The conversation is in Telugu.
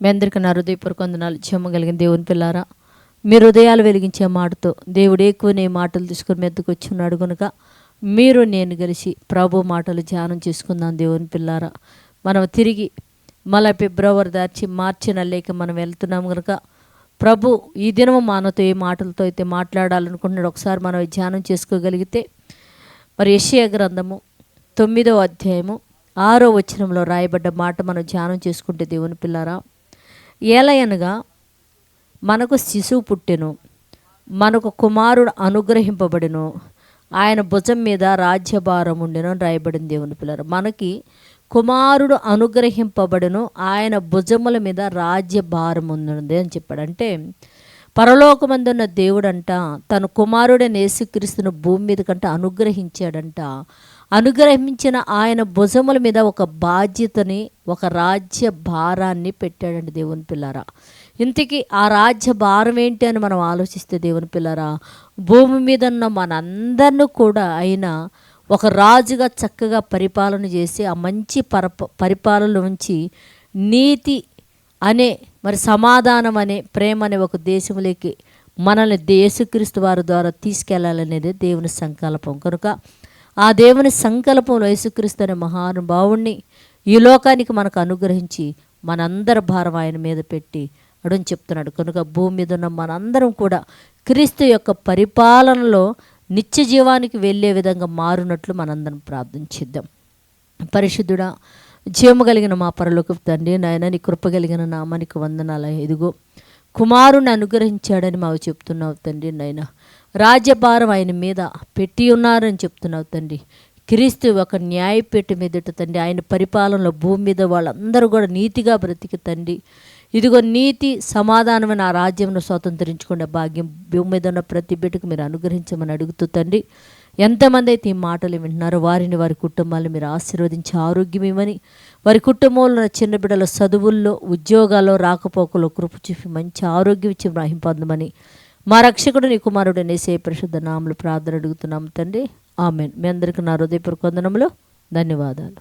మీ అందరికీ నా హృదయపూర్వక వందనాలు. జయము కలిగిన దేవుని పిల్లారా, మీ హృదయాలు వెలిగించే మాటతో దేవుడు ఎక్కువనే మాటలు తీసుకొని మెద్దకు వచ్చి ఉన్నాడు కనుక మీరు నేను కలిసి ప్రభు మాటలు ధ్యానం చేసుకుందాం. దేవుని పిల్లారా, మనం తిరిగి మళ్ళీ ఫిబ్రవరి దాచి మార్చి నెలలోకి మనం వెళ్తున్నాం కనుక ప్రభు ఈ దినము మనతో ఏ మాటలతో అయితే మాట్లాడాలనుకుంటున్నాడు ఒకసారి మనం ధ్యానం చేసుకోగలిగితే, మరి యెషయా గ్రంథము 9వ అధ్యాయము 6వ వచనంలో రాయబడ్డ మాట మనం ధ్యానం చేసుకుంటే, దేవుని పిల్లారా, ఏలయనగా మనకు శిశువు పుట్టెను, మనకు కుమారుడు అనుగ్రహింపబడెను, ఆయన భుజం మీద రాజ్యభారం ఉండెను అని రాయబడింది. దేవుని పిల్లారా, మనకి కుమారుడు అనుగ్రహింపబడెను, ఆయన భుజముల మీద రాజ్యభారం ఉంది అని చెప్పాడు. అంటే పరలోకమందున్న దేవుడంట తన కుమారుడైన యేసుక్రీస్తును భూమి మీద కంటే అనుగ్రహించాడంట. అనుగ్రహించిన ఆయన భుజముల మీద ఒక బాధ్యతని, ఒక రాజ్య భారాన్ని పెట్టాడండి. దేవుని పిల్లారా, ఇంతకీ ఆ రాజ్య భారం ఏంటి అని మనం ఆలోచిస్తే, దేవుని పిల్లారా, భూమి మీద ఉన్న మనందరినీ కూడా ఆయన ఒక రాజుగా చక్కగా పరిపాలన చేసి ఆ మంచి పరిపాలన ఉంచి నీతి అనే, మరి సమాధానం అనే, ప్రేమ అనే ఒక దేశంలోకి మనల్ని యేసుక్రీస్తు వారి ద్వారా తీసుకెళ్లాలనేది దేవుని సంకల్పం. కనుక ఆ దేవుని సంకల్పంలో యేసుక్రీస్తు అనే మహానుభావుణ్ణి ఈ లోకానికి మనకు అనుగ్రహించి మనందరి భారం ఆయన మీద పెట్టి అడని చెప్తున్నాడు. కనుక భూమి మీద ఉన్న మనందరం కూడా క్రీస్తు యొక్క పరిపాలనలో నిత్య జీవానికి వెళ్ళే విధంగా మారునట్లు మనందరం ప్రార్థించిద్దాం. పరిశుద్ధుడా, జీవము కలిగిన మా పరలోకపు తండ్రి, నాయన నీ కృప కలిగిన నామానికి వందనాలు. ఇదిగో కుమారుని అనుగ్రహించాడని మాకు చెప్తున్నావు తండ్రి. నాయన రాజ్యభారం ఆయన మీద పెట్టి ఉన్నారని చెప్తున్నావు తండ్రి. క్రీస్తు ఒక న్యాయపీఠం ఎదుట తండ్రి, ఆయన పరిపాలనలో భూమి మీద వాళ్ళందరూ కూడా నీతిగా బ్రతికి తండ్రి, ఇదిగో నీతి సమాధానమైన ఆ రాజ్యంను స్వతంత్రించుకునే భాగ్యం భూమి మీద ఉన్న ప్రతి బిడ్డకు మీరు అనుగ్రహించమని అడుగుతూ తండ్రి, ఎంతమంది అయితే ఈ మాటలు వింటున్నారో వారిని, వారి కుటుంబాలను మీరు ఆశీర్వదించి ఆరోగ్యం ఇవ్వని, వారి కుటుంబంలో ఉన్న చిన్న బిడ్డల చదువుల్లో, ఉద్యోగాల్లో, రాకపోకలో కృప చూపి మంచి ఆరోగ్యం ఇచ్చి పొందమని మా రక్షకుడు నీ కుమారుడు యేసయ్య పరిశుద్ధ నామములో ప్రార్థన అడుగుతున్నాము తండ్రి. ఆమేన్. మీ అందరికీ నా హృదయపూర్వక వందనములు. ధన్యవాదాలు.